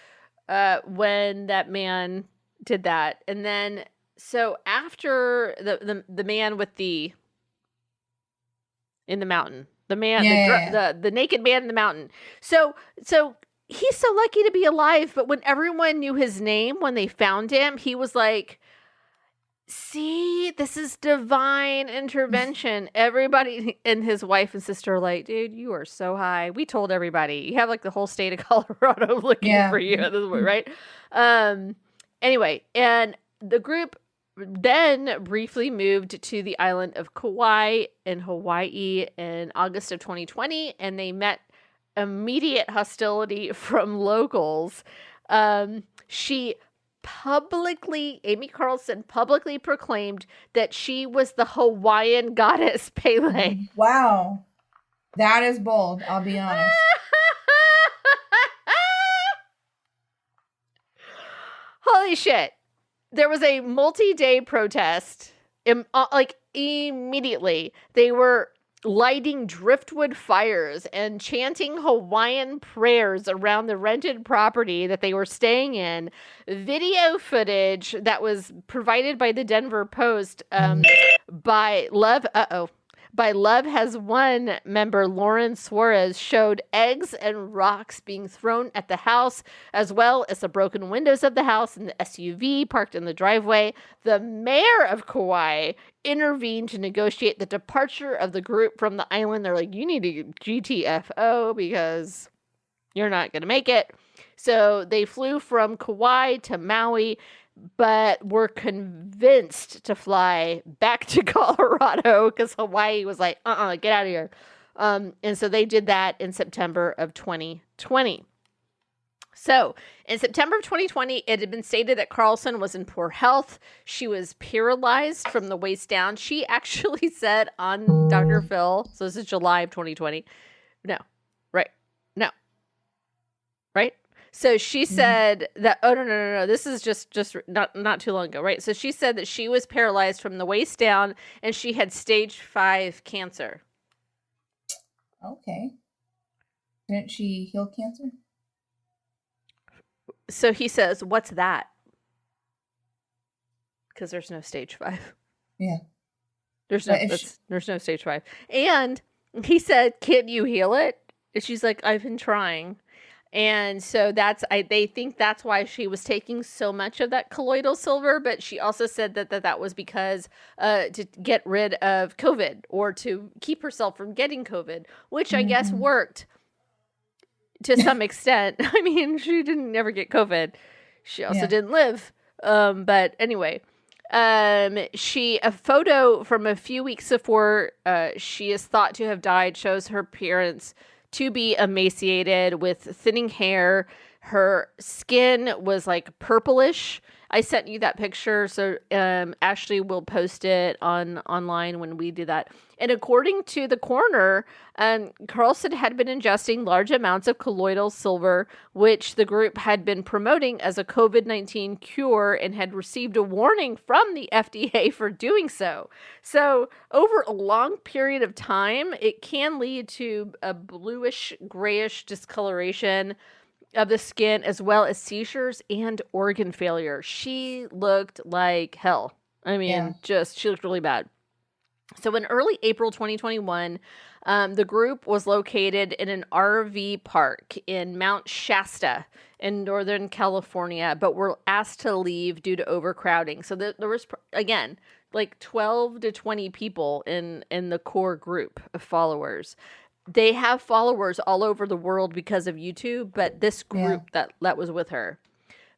when that man did that. And then, so after the man with in the mountain, the man, the naked man in the mountain. So he's so lucky to be alive. But when everyone knew his name, when they found him, he was like, see, this is divine intervention. Everybody and his wife and sister are like, dude, you are so high. We told everybody. You have like the whole state of Colorado looking for you at this point, right? Anyway, and the group then briefly moved to the island of Kauai in Hawaii in August of 2020, and they met immediate hostility from locals. Amy Carlson publicly proclaimed that she was the Hawaiian goddess Pele. Wow. That is bold, I'll be honest. Holy shit. There was a multi-day protest. Immediately, they were lighting driftwood fires and chanting Hawaiian prayers around the rented property that they were staying in. Video footage that was provided by the Denver Post by Love Has Won member Lauren Suarez showed eggs and rocks being thrown at the house, as well as the broken windows of the house and the SUV parked in the driveway. The mayor of Kauai intervened to negotiate the departure of the group from the island. They're like, you need to GTFO because you're not going to make it. So they flew from Kauai to Maui, but were convinced to fly back to Colorado because Hawaii was like, get out of here. And so they did that in September of 2020. So in September of 2020, it had been stated that Carlson was in poor health. She was paralyzed from the waist down. She actually said on Dr. Phil, so this is July of 2020. So she said that, no, this is just not too long ago, right? So she said that she was paralyzed from the waist down and she had stage 5 cancer. Okay. Didn't she heal cancer? So he says, what's that? Because there's no stage 5. Yeah. There's no stage 5. And he said, can you heal it? And she's like, I've been trying. And so they think that's why she was taking so much of that colloidal silver, but she also said that was because to get rid of COVID or to keep herself from getting COVID, which I guess worked to some extent. I mean, she didn't never get COVID. She also didn't live, But anyway, a photo from a few weeks before she is thought to have died shows her appearance to be emaciated with thinning hair. Her skin was like purplish. I sent you that picture, so Ashley will post it online when we do that. And according to the coroner, Carlson had been ingesting large amounts of colloidal silver, which the group had been promoting as a COVID-19 cure and had received a warning from the FDA for doing so. So over a long period of time, it can lead to a bluish, grayish discoloration of the skin, as well as seizures and organ failure. She looked like hell. I mean, she looked really bad. So in early April 2021, the group was located in an RV park in Mount Shasta in Northern California, but were asked to leave due to overcrowding. So there was, again, like 12 to 20 people in the core group of followers. They have followers all over the world because of YouTube, but this group that was with her.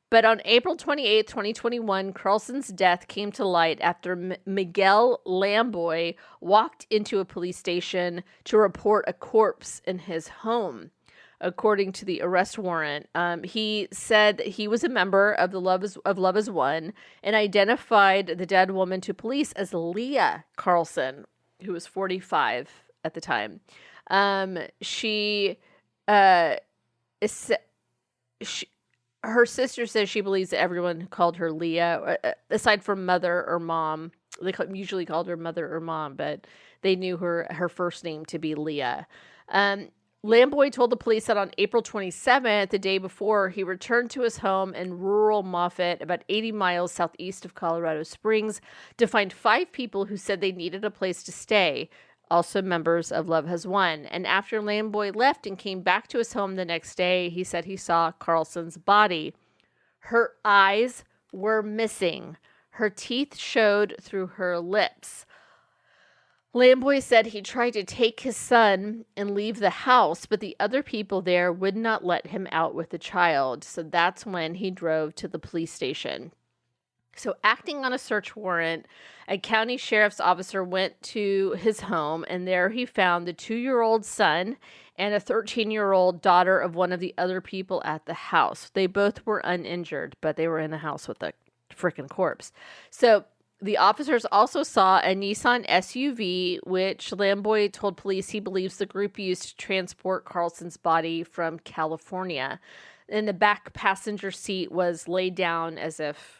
But on April 28th, 2021, Carlson's death came to light after Miguel Lamboy walked into a police station to report a corpse in his home. According to the arrest warrant, he said that he was a member of Love Is One and identified the dead woman to police as Leah Carlson, who was 45 at the time. Her sister says she believes that everyone called her Leah, aside from mother or mom. They usually called her mother or mom, but they knew her first name to be Leah. Lamboy told the police that on April 27th, the day before, he returned to his home in rural Moffett, about 80 miles southeast of Colorado Springs, to find 5 people who said they needed a place to stay, also members of Love Has Won. And after Lamboy left and came back to his home the next day, he said he saw Carlson's body. Her eyes were missing. Her teeth showed through her lips. Lamboy said he tried to take his son and leave the house, but the other people there would not let him out with the child. So that's when he drove to the police station. So acting on a search warrant, a county sheriff's officer went to his home, and there he found the 2-year-old son and a 13-year-old daughter of one of the other people at the house. They both were uninjured, but they were in the house with a freaking corpse. So the officers also saw a Nissan SUV, which Lamboy told police he believes the group used to transport Carlson's body from California. And the back passenger seat was laid down as if,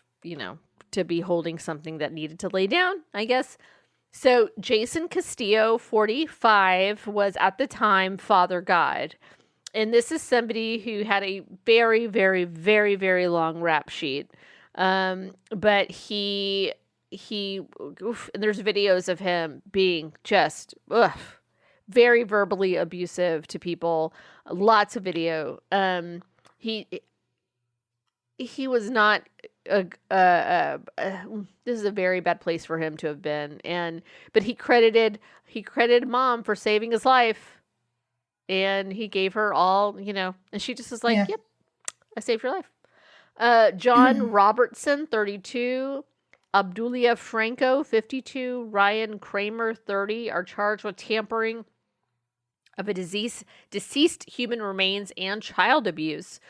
to be holding something that needed to lay down, I guess. So Jason Castillo, 45, was at the time Father God. And this is somebody who had a very, very, very, very long rap sheet. But and there's videos of him being just very verbally abusive to people. Lots of video. He was not this is a very bad place for him to have been, but he credited mom for saving his life, and he gave her all, and she just was like, yep, I saved your life. John Robertson, 32, Abdulia Franco, 52, Ryan Kramer, 30, are charged with tampering of a deceased human remains and child abuse.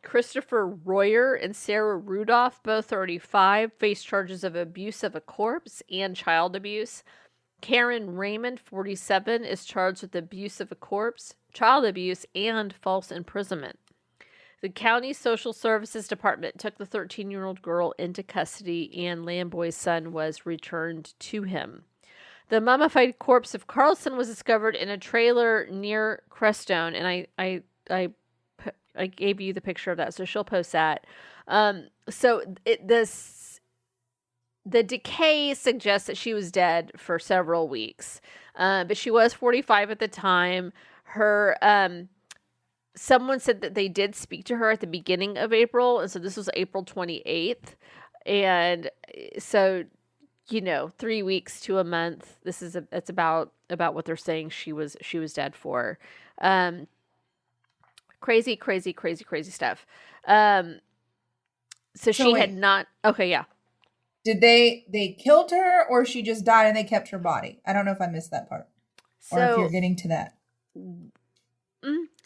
Christopher Royer and Sarah Rudolph, both 35, face charges of abuse of a corpse and child abuse. Karen Raymond, 47, is charged with abuse of a corpse, child abuse, and false imprisonment. The county social services department took the 13-year-old girl into custody, and Lamboy's son was returned to him. The mummified corpse of Carlson was discovered in a trailer near Crestone, and I gave you the picture of that, so she'll post that. The decay suggests that she was dead for several weeks, but she was 45 at the time. Someone said that they did speak to her at the beginning of April, and so this was April 28th, and so 3 weeks to a month. It's about what they're saying she was dead for. Crazy stuff. So she had not. Okay, yeah. Did they killed her, or she just died and they kept her body? I don't know if I missed that part. So, or if you're getting to that.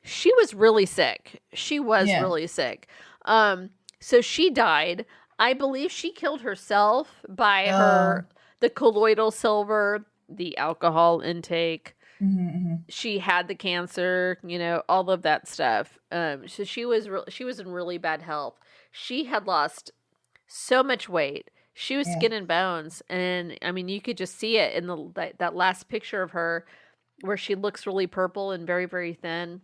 She was really sick. She was really sick. So she died. I believe she killed herself by the colloidal silver, the alcohol intake. She had the cancer, all of that stuff. So she was in really bad health. She had lost so much weight. She was skin and bones, and I mean, you could just see it in that last picture of her, where she looks really purple and very, very thin.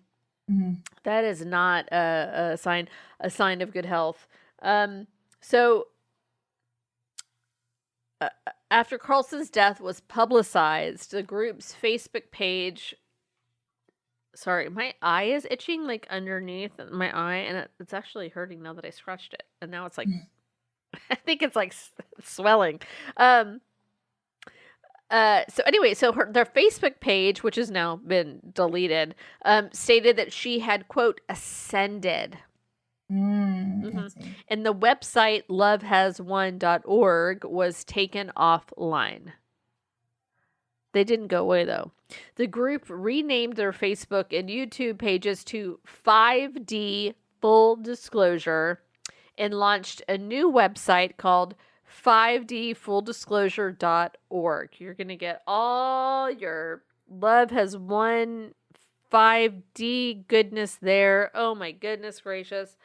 That is not a sign of good health. So after Carlson's death was publicized, the group's Facebook page. Sorry, my eye is itching like underneath my eye, and it's actually hurting now that I scratched it, and now it's like. I think it's like swelling. So anyway, their Facebook page, which has now been deleted, stated that she had, quote, ascended. And the website lovehaswon.org was taken offline. They didn't go away, though. The group renamed their Facebook and YouTube pages to 5D Full Disclosure and launched a new website called 5dfulldisclosure.org. You're going to get all your Love Has Won 5D goodness there. Oh my goodness gracious.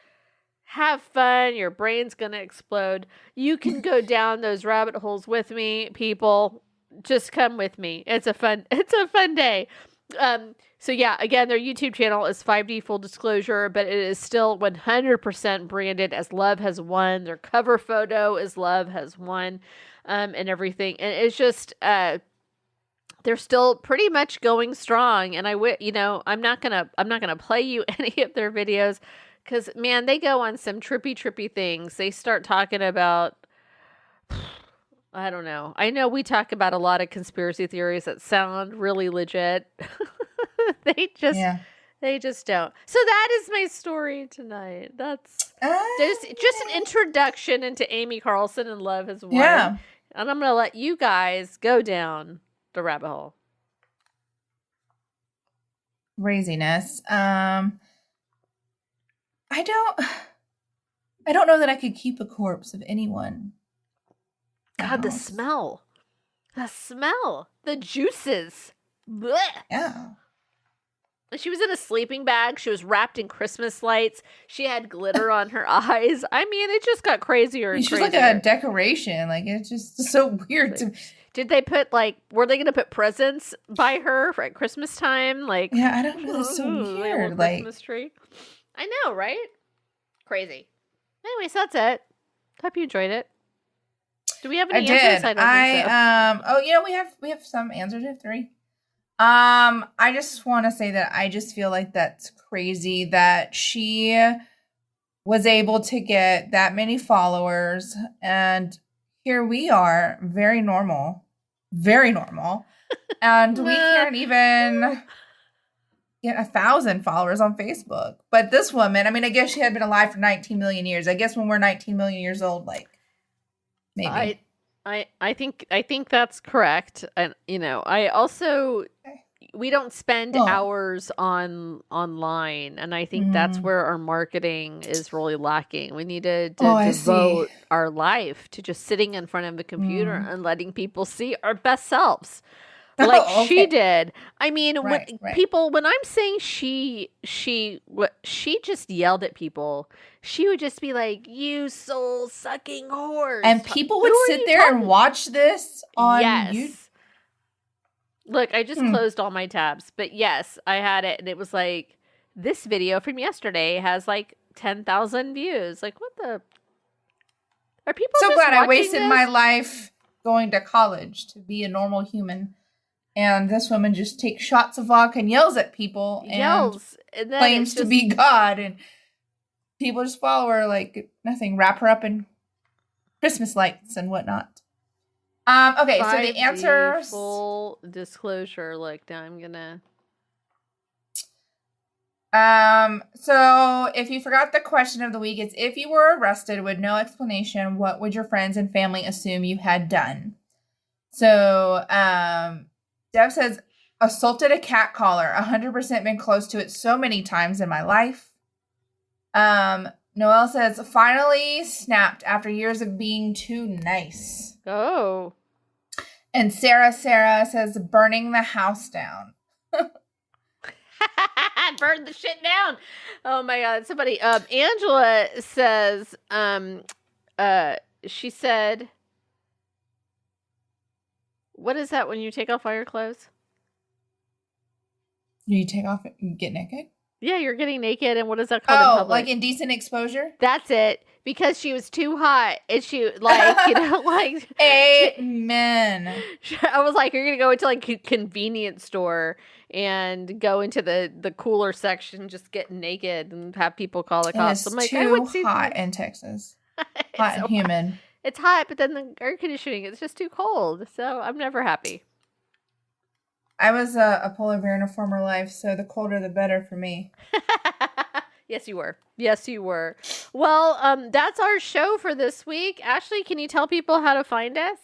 Have fun. Your brain's going to explode. You can go down those rabbit holes with me, people. Just come with me. It's a fun day. So yeah, again, their YouTube channel is 5D Full Disclosure, but it is still 100% branded as Love Has Won. Their cover photo is Love Has Won, and everything. And it's just, they're still pretty much going strong. And I'm not gonna play you any of their videos because, man, they go on some trippy things. They start talking about, I don't know. I know we talk about a lot of conspiracy theories that sound really legit. They just don't. So that is my story tonight. That's just an introduction into Amy Carlson and Love Has Won. Yeah. And I'm going to let you guys go down the rabbit hole. Craziness. I don't know that I could keep a corpse of anyone. God, the smell, the juices. Blech. Yeah. She was in a sleeping bag. She was wrapped in Christmas lights. She had glitter on her eyes. I mean, it just got crazier and crazier. She was like a decoration. Like, it's just so weird to. Did they put were they going to put presents by her at Christmas time? Like, yeah, I don't know. It's so weird. Like, Christmas tree. I know, right? Crazy. Anyways, that's it. Hope you enjoyed it. Do we have any answers? I don't think so. We have some answers. We have 3. I just want to say that I just feel like that's crazy that she was able to get that many followers, and here we are, very normal, and we can't even get 1,000 followers on Facebook. But this woman, I mean, I guess she had been alive for 19 million years. I guess when we're 19 million years old, like, maybe. I think that's correct. And I also we don't spend hours online, and I think that's where our marketing is really lacking. We need to devote our life to just sitting in front of a computer and letting people see our best selves. Like she did. I mean, when I'm saying she just yelled at people. She would just be like, "You soul sucking whores," and people would sit there and watch this on YouTube. Look, I just closed all my tabs, but yes, I had it, and it was like, this video from yesterday has like 10,000 views. Like, what the? Are people so just glad I wasted this? my life going to college to be a normal human. And this woman just takes shots of vodka and yells at people and then claims to be God. And people just follow her like nothing. Wrap her up in Christmas lights and whatnot. Okay, so the answers. Full disclosure. Like, now I'm going to. So if you forgot the question of the week, it's if you were arrested with no explanation, what would your friends and family assume you had done? So, Deb says, assaulted a cat collar. 100% been close to it so many times in my life. Noelle says, finally snapped after years of being too nice. Oh. And Sarah says, burning the house down. Burn the shit down. Oh my God. Somebody, Angela says, she said, what is that when you take off all your clothes? You take off it and get naked? Yeah, you're getting naked, and what is that called in public? Like indecent exposure? That's it. Because she was too hot, and she, like, you know, like... Amen. I was like, you're going to go into, like, a convenience store and go into the cooler section, just get naked and have people call the cops. I'm like, too hot in Texas. Hot and humid. Hot. It's hot, but then the air conditioning is just too cold. So I'm never happy. I was a polar bear in a former life, so the colder the better for me. Yes, you were. Yes, you were. Well, that's our show for this week. Ashley, can you tell people how to find us?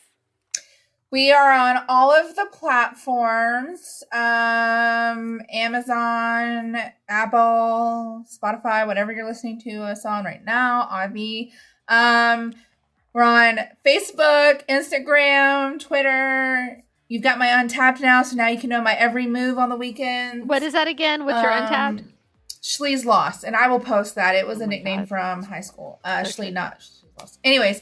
We are on all of the platforms, Amazon, Apple, Spotify, whatever you're listening to us on right now, Ivy. We're on Facebook, Instagram, Twitter. You've got my Untapped now, so now you can know my every move on the weekends. What is that again? What's your Untapped? Schlee's Lost, and I will post that. It was a nickname from high school. Schlee, not Schlee's Lost. Anyways,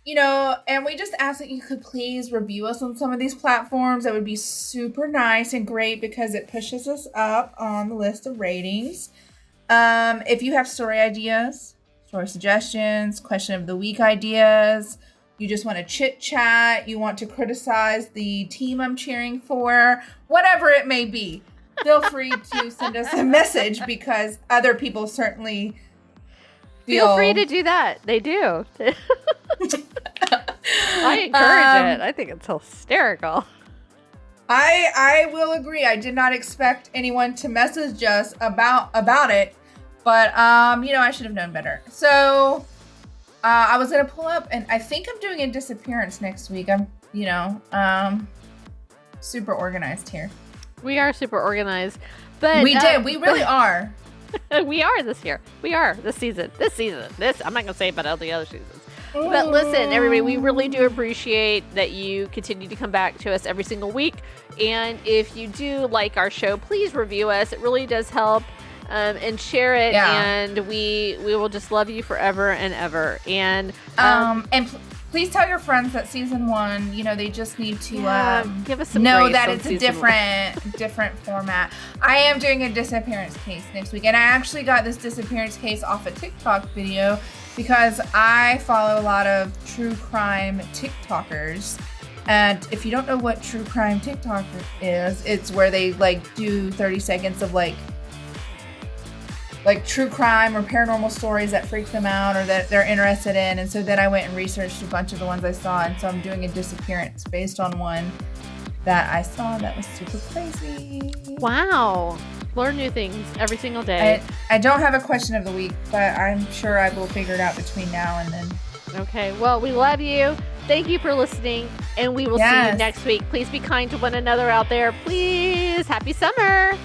you know, and we just ask that you could please review us on some of these platforms. That would be super nice and great because it pushes us up on the list of ratings. If you have story ideas, story suggestions, question of the week ideas, you just want to chit chat, you want to criticize the team I'm cheering for, whatever it may be, feel free to send us a message because other people certainly feel free to do that. They do. I encourage it. I think it's hysterical. I will agree. I did not expect anyone to message us about it, but you know, I should have known better. So I was gonna pull up, and I think I'm doing a disappearance next week. I'm, you know, super organized here. We are super organized, but we really are. We are this year. We are this season. I'm not gonna say about all the other seasons. But listen, everybody, we really do appreciate that you continue to come back to us every single week. And if you do like our show, please review us. It really does help. And share it. Yeah. And we will just love you forever and ever. And please tell your friends that season 1, you know, they just need to give us some know that it's a different format. I am doing a disappearance case next week, and I actually got this disappearance case off a TikTok video because I follow a lot of true crime TikTokers. And if you don't know what true crime TikTok is, it's where they like do 30 seconds of like true crime or paranormal stories that freak them out or that they're interested in. And so then I went and researched a bunch of the ones I saw. And so I'm doing a disappearance based on one that I saw that was super crazy. Wow. Learn new things every single day. I don't have a question of the week, but I'm sure I will figure it out between now and then. Okay. Well, we love you. Thank you for listening. And we will see you next week. Please be kind to one another out there. Please. Happy summer.